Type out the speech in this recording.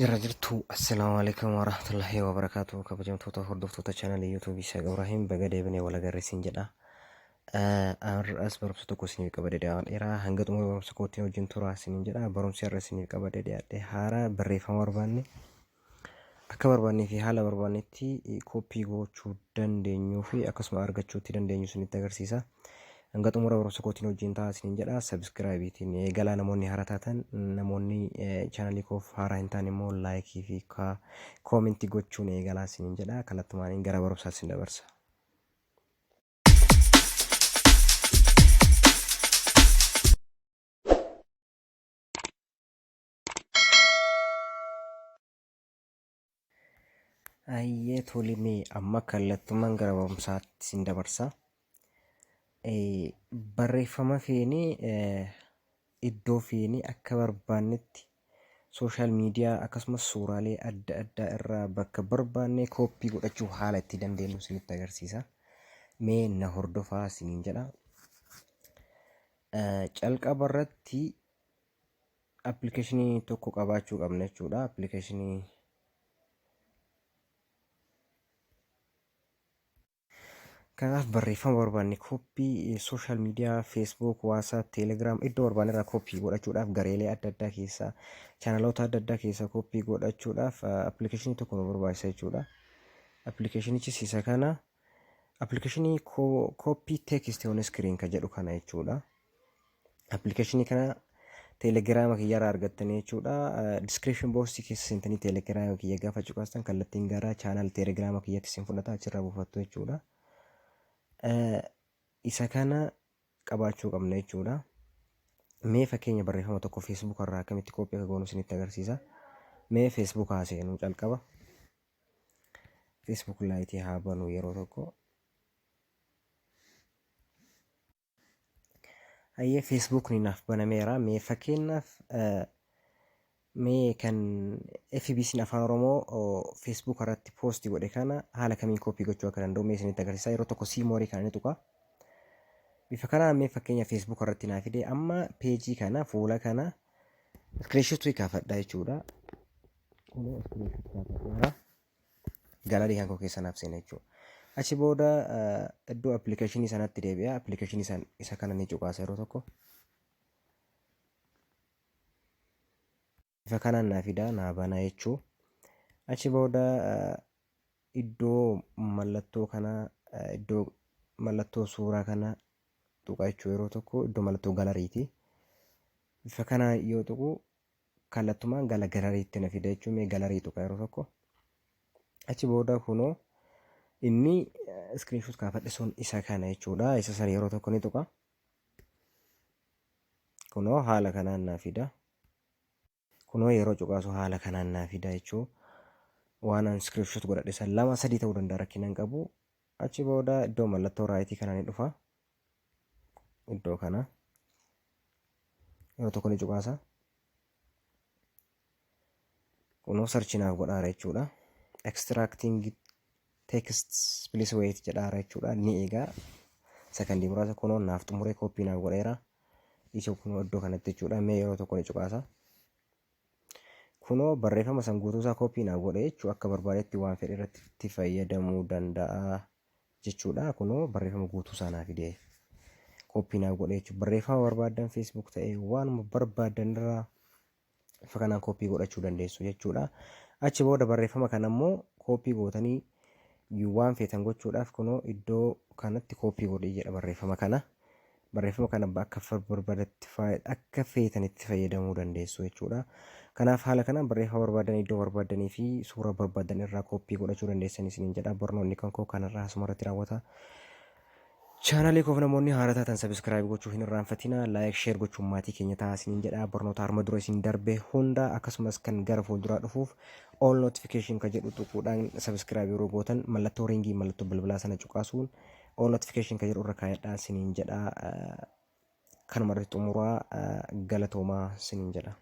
Yeroo jirtu assalaamu alaikum warahmatullahi wabarakatuh. Kabajamtoota hordoftoota chaanalii yuutuubii Sheek Ibrahim baga deebinee wal agarreessin jedha. As barumsa tokko isiniif qabadee dhiyaadheera. Hanga xumura barumsa kootiin wajjin turaa isiniin jedha. Barumsi har'a isiniif qabadee dhiyaadhe haaraa barreeffama barbaanne akka barbaannee fi haala barbaannetti kooppii gochuu dandeenyuu fi akkasuma argachuutti dandeenyu isinitti agarsiisa. Hanga xumura barumsa kootiin wajjin ta'a isiniin jedha. Sabskraayibiitiin eegalaa namoonni haaraa taatan namoonni chaanalii koof haaraa hin taane immoo laayikii fi koomentii gochuun eegalaa isiniin jedha. Kallattumaan gara barumsaa isin dabarsa. Ayyee tolimee amma kallattumaan gara barumsaatti isin dabarsa. Barreeffama feenii iddoo feenii akka barbaannetti sooshaal miidiyaa akkasumas suuraalee adda addaa irraa bakka barbaanne kooppii godhachuu haala itti dandeenyu isinitti agarsiisa. Mee na hordofaa isiniin jedha. Calqaba irratti appilikeeshinii tokko qabaachuu qabna jechuudha. Appilikeeshinii kanaaf barreeffama barbaanne kooppii sooshaal miidiyaa feesbuuk, waasaap, teelegiraam iddoo barbaanne irraa kooppii godhachuudhaaf gareelee adda addaa keessaa chaanaloota adda addaa keessaa kooppii godhachuudhaaf appilikeeshinii tokko nu barbaachisa jechuudha. Appilikeeshinichis isa kana appilikeeshinii kooppii teekist on iskiriin kan jedhu kana jechuudha. Appilikeeshinii kana teelegiraama kiyyarraa argattanii jechuudha. Diskiripshin booksii keessa seentanii teelegiraama kiyya gaafa cuqaastan kallattiin gara chaanal teelegiraama kiyyatti isin fudhata achirraa buufattu jechuudha. Isa kana qabaachuu qabna jechuudha. Mee fakkeenya barreeffama tokko feesbuuk irraa akkamitti kooppii akka goonu isinitti agarsiisa. Mee feesbuuk haa seenuu calqaba. Feesbuuk laayitii haa banuu yeroo tokko. Ayyee feesbuuk ni naaf banameera. Mee fakkeenyaaf mee kan FBC'n afaan Oromoo feesbuuk irratti poostii godhe kana haala kamiin kooppii gochuu akka danda'u mee isinitti agarsiisa. Yeroo tokko siimoorii kana ni tuqa. Bifa kanaan mee fakkeenya feesbuuk irratti naa fide amma peejii kana fuula kana iskiriinshotii kaafadha jechuudha. Kunoo iskiriinshotii kaafadheera. Galarii kan koo keessa naaf seena jechuudha. Achi booda iddoo appilikeeshinii sanatti deebi'a. Appilikeeshinii isa kana ni cuqaasa yeroo tokko. Bifa kanaan naa fida naa bana jechuudha. Achi booda iddoo mallattoo kana iddoo mallattoo suuraa kana tuqa jechuu yeroo tokko iddoo mallattoo galariiti. Bifa kanaa yoo tuqu kallattumaan gara galariitti na fida jechuun mee galarii tuqa yeroo tokko. Achi booda kunoo inni iskiriinshoot kaafadhe sun isa kana jechuudha. Isa sana yeroo tokko ni tuqa. Kunoo haala kanaan naa fida. Kunoo yeroo cuqaasu haala kanaan naa fida jechuudha. Waan iskiriinshoot godhadhe san 2-3 ta'uu danda'a rakkina hin qabu. Achi booda iddoo mallattoo raayitii kana ni dhufa. Iddoo kana yeroo tokko ni cuqaasa. Kunoo sarchinaaf godhaara jechuudha. Extracting text please wait jedhaara jechuudha. Ni eegaa sekondii muraasa kunoo naaf xumuree kooppii naaf godheera. Isa kunoo iddoo kanatti jechuudha. Mee yeroo tokko ni cuqaasa. Kunoo barreeffama san guutuusaa kooppii naaf godhe jechuudha. Akka barbaadetti waan fedhe irratti itti fayyadamuu danda'a jechuudha. Kunoo barreeffama guutuusaa naaf fide kooppii naaf godhe jechuudha. Barreeffama barbaadan feesbuuk ta'ee waanuma barbaadan irraa bifa kanaan kooppii godhachuu dandeessu jechuudha. Achi booda barreeffama kana immoo kooppii gootanii waan feetan gochuudhaaf kunoo iddoo kanatti kooppii godhii jedha barreeffama kana. Barreeffama kana akka barbaadetti akka feetanitti fayyadamuu dandeessu jechuudha. Kanaaf haala kanaan barreeffama barbaadan iddoo barbaadanii fi suura barbaadan irraa kooppii godhachuu dandeessan isiniin jedha. Barnoonni kan koo kanarraa asuma irratti raawwata. Chaanalii koof namoonni haaraa taatan sabskraayib gochuu hin irraanfatina. Laayik sheer gochuun maatii keenya ta'a isiniin jedha. Barnoota harma dura isin darbe hunda akkasumas kan gara fuulduraa dhufuuf all notification kan jedhu tuquudhaan sabskraayib yeroo gootan mallattoo ringii mallattoo bilbilaa sana cuqaasuun all notification kan jedhu irra kaayadhaa isiniin jedha. Kanuma irratti xumuraa galatoomaa isiniin jedha.